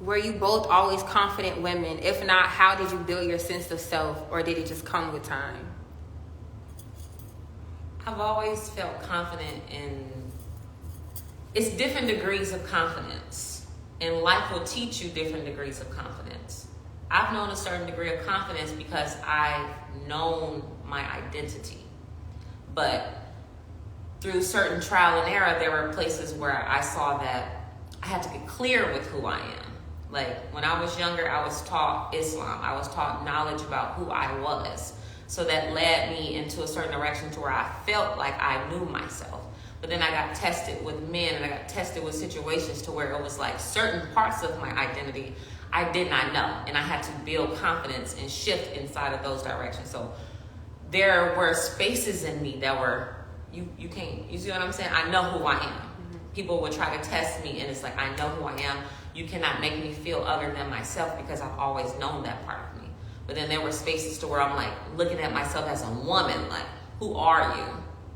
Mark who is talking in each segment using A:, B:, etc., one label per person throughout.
A: Were you both always confident women? If not, how did you build your sense of self, or did it just come with time?
B: I've always felt confident it's different degrees of confidence. And life will teach you different degrees of confidence. I've known a certain degree of confidence because I've known my identity. But through certain trial and error, there were places where I saw that I had to get clear with who I am. Like when I was younger, I was taught Islam. I was taught knowledge about who I was. So that led me into a certain direction to where I felt like I knew myself. But then I got tested with men, and I got tested with situations to where it was like certain parts of my identity I did not know. And I had to build confidence and shift inside of those directions. So there were spaces in me that were, you see what I'm saying? I know who I am. Mm-hmm. People would try to test me, and it's like, I know who I am. You cannot make me feel other than myself because I've always known that part of me. But then there were spaces to where I'm like looking at myself as a woman, like, who are you?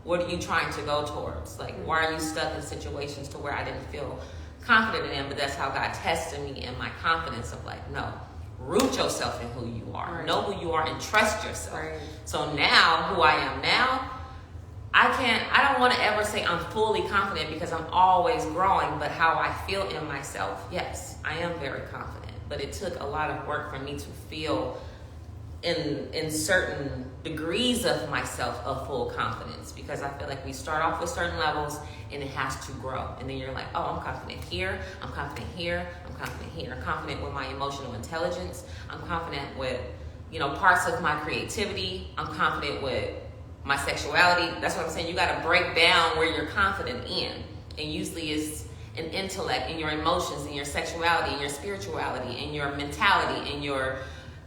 B: What are you trying to go towards? Like, why are you stuck in situations to where I didn't feel confident in? But that's how God tested me in my confidence of like, no, root yourself in who you are. Right. Know who you are and trust yourself. Right. So now, who I am now, I don't want to ever say I'm fully confident because I'm always growing, but how I feel in myself, yes, I am very confident. But it took a lot of work for me to feel in certain degrees of myself of full confidence, because I feel like we start off with certain levels and it has to grow. And then you're like, oh, I'm confident here, I'm confident here, I'm confident here. I'm confident with my emotional intelligence. I'm confident with, parts of my creativity. I'm confident with my sexuality. That's what I'm saying. You got to break down where you're confident in. And usually it's an intellect, in your emotions, in your sexuality, in your spirituality, in your mentality, in your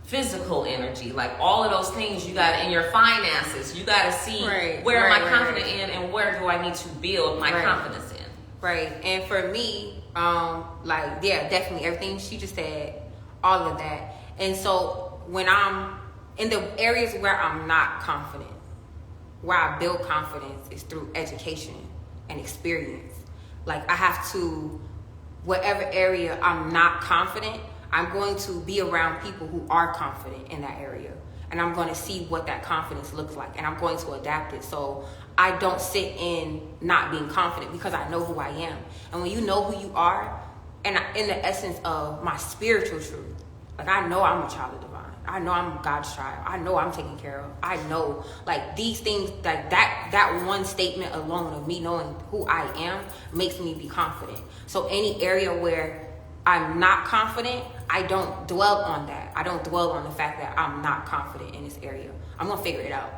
B: physical energy, like all of those things. You got in your finances, you got to see where am I confident in, and where do I need to build my confidence in.
A: Right. And for me, definitely everything she just said, all of that. And so when I'm in the areas where I'm not confident, where I build confidence is through education and experience. Like I have to, whatever area I'm not confident, I'm going to be around people who are confident in that area. And I'm going to see what that confidence looks like. And I'm going to adapt it. So I don't sit in not being confident because I know who I am. And when you know who you are, and in the essence of my spiritual truth, like I know I'm a child of divine. I know I'm God's child. I know I'm taken care of. I know like these things, like that one statement alone of me knowing who I am makes me be confident. So any area where I'm not confident, I don't dwell on that. I don't dwell on the fact that I'm not confident in this area. I'm going to figure it out.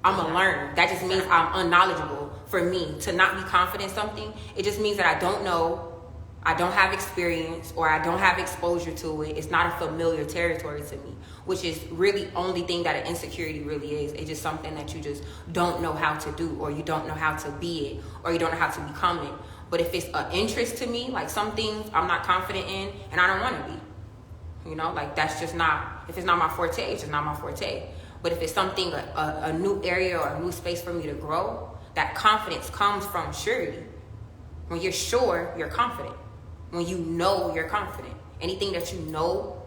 A: I'm going to learn. That just means I'm unknowledgeable. For me to not be confident in something, it just means that I don't know, I don't have experience, or I don't have exposure to it. It's not a familiar territory to me, which is really only thing that an insecurity really is. It's just something that you just don't know how to do, or you don't know how to be it, or you don't know how to become it. But if it's an interest to me, like some things I'm not confident in and I don't want to be, like that's just not, if it's not my forte, it's just not my forte. But if it's something, a new area or a new space for me to grow, that confidence comes from surety. When you're sure, you're confident. When you know, you're confident. Anything that you know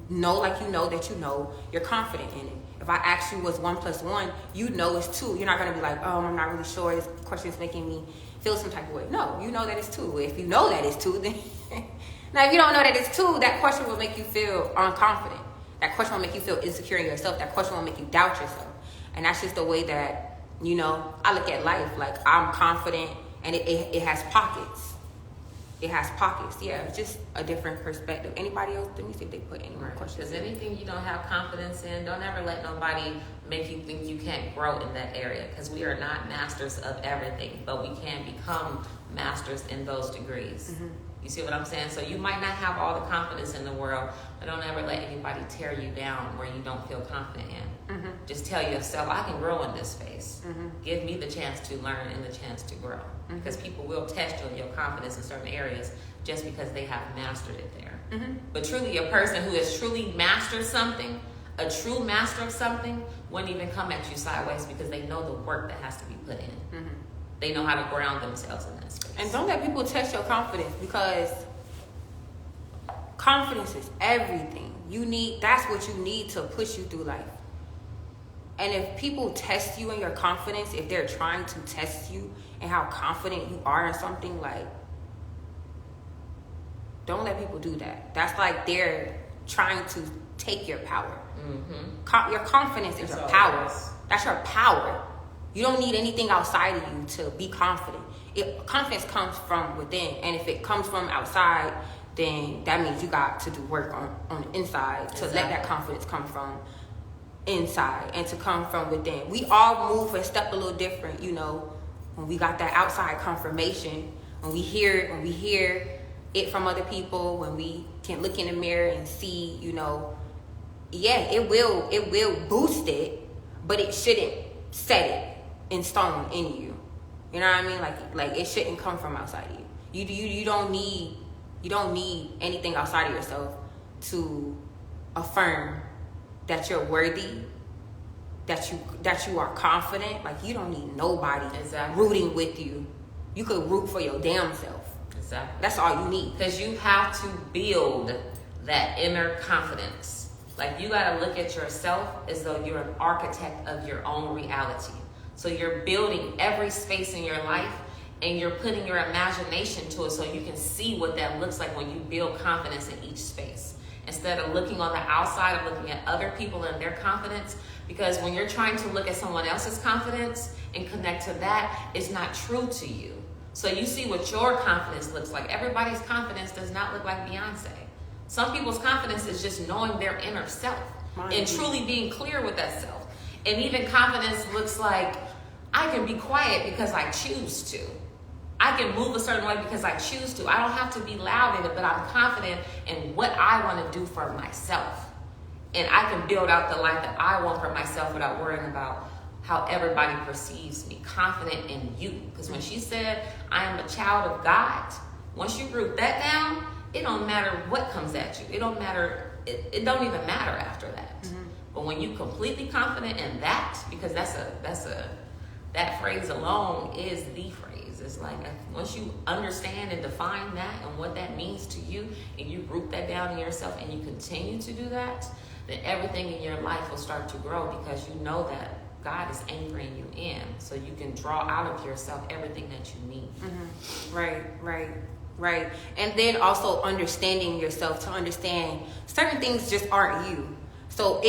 A: like you know that you know, you're confident in it. If I ask you what's 1 + 1, you know it's 2. You're not going to be like, oh, I'm not really sure. This question is making me feel some type of way. No, you know that it's 2. If you know that it's 2, then... Now, if you don't know that it's 2, that question will make you feel unconfident. That question will make you feel insecure in yourself. That question will make you doubt yourself. And that's just the way that, I look at life. Like, I'm confident, and it has pockets. It has pockets. Yeah, it's just a different perspective. Anybody else? Let me see if they put any more questions.
B: Because anything you don't have confidence in, don't ever let nobody make you think you can't grow in that area. Because we are not masters of everything, but we can become masters in those degrees. Mm-hmm. You see what I'm saying? So you might not have all the confidence in the world, but don't ever let anybody tear you down where you don't feel confident in. Mm-hmm. Just tell yourself, I can grow in this space. Mm-hmm. Give me the chance to learn and the chance to grow. Mm-hmm. Because people will test your confidence in certain areas just because they have mastered it there. Mm-hmm. But truly, a person who has truly mastered something, a true master of something, wouldn't even come at you sideways because they know the work that has to be put in. Mm-hmm. They know how to ground themselves in that space.
A: And don't let people test your confidence, because confidence is everything. That's what you need to push you through life. And if people test you in your confidence, if they're trying to test you and how confident you are in something, like, don't let people do that. That's like they're trying to take your power. Mm-hmm. Your confidence is your power. That's your power. You don't need anything outside of you to be confident. Confidence comes from within. And if it comes from outside, then that means you got to do work on the inside to let that confidence come from inside and to come from within. We all move and step a little different, when we got that outside confirmation, when we hear it from other people, when we can look in the mirror and see, it will boost it, but it shouldn't set it in stone in you. You know what I mean? Like it shouldn't come from outside of you. You don't need anything outside of yourself to affirm that you're worthy, that you are confident. Like, you don't need nobody rooting with you. You could root for your damn self.
B: Exactly.
A: That's all you need.
B: Because you have to build that inner confidence. Like, you got to look at yourself as though you're an architect of your own reality. So you're building every space in your life, and you're putting your imagination to it so you can see what that looks like when you build confidence in each space. Instead of looking on the outside and looking at other people and their confidence. Because when you're trying to look at someone else's confidence and connect to that, it's not true to you. So you see what your confidence looks like. Everybody's confidence does not look like Beyonce. Some people's confidence is just knowing their inner self and truly being clear with that self. And even confidence looks like, I can be quiet because I choose to. I can move a certain way because I choose to. I don't have to be loud in it, but I'm confident in what I want to do for myself. And I can build out the life that I want for myself without worrying about how everybody perceives me. Confident in you. Because when she said, I am a child of God, once you group that down, it don't matter what comes at you. It don't matter. It don't even matter after that. Mm-hmm. But when you completely confident in that, because that phrase alone is the phrase. It's like, once you understand and define that and what that means to you, and you group that down in yourself and you continue to do that, then everything in your life will start to grow, because you know that God is anchoring you in, so you can draw out of yourself everything that you need.
A: Mm-hmm. Right. And then also understanding yourself to understand certain things just aren't you. So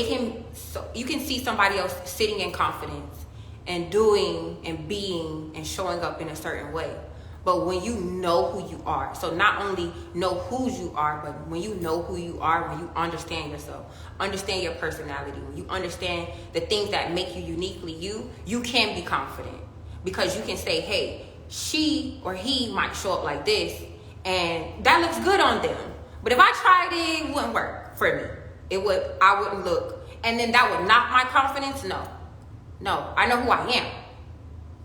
A: you can see somebody else sitting in confidence and doing and being and showing up in a certain way. But when you know who you are, so not only know whose you are, but when you know who you are, when you understand yourself, understand your personality, when you understand the things that make you uniquely you can be confident. Because you can say, hey, she or he might show up like this, and that looks good on them. But if I tried it wouldn't work for me. I wouldn't look. And then that would knock my confidence? No, I know who I am.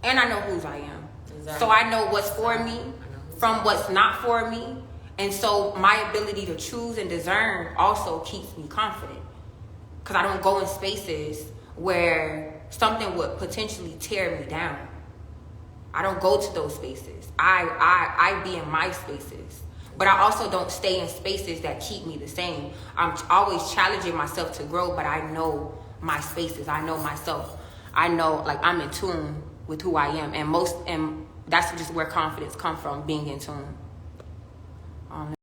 A: And I know whose I am. Exactly. So I know what's for me from what's not for me. And so my ability to choose and discern also keeps me confident. Because I don't go in spaces where something would potentially tear me down. I don't go to those spaces. I be in my spaces. But I also don't stay in spaces that keep me the same. I'm always challenging myself to grow, but I know my spaces. I know myself. I know, like, I'm in tune with who I am. And that's just where confidence comes from, being in tune.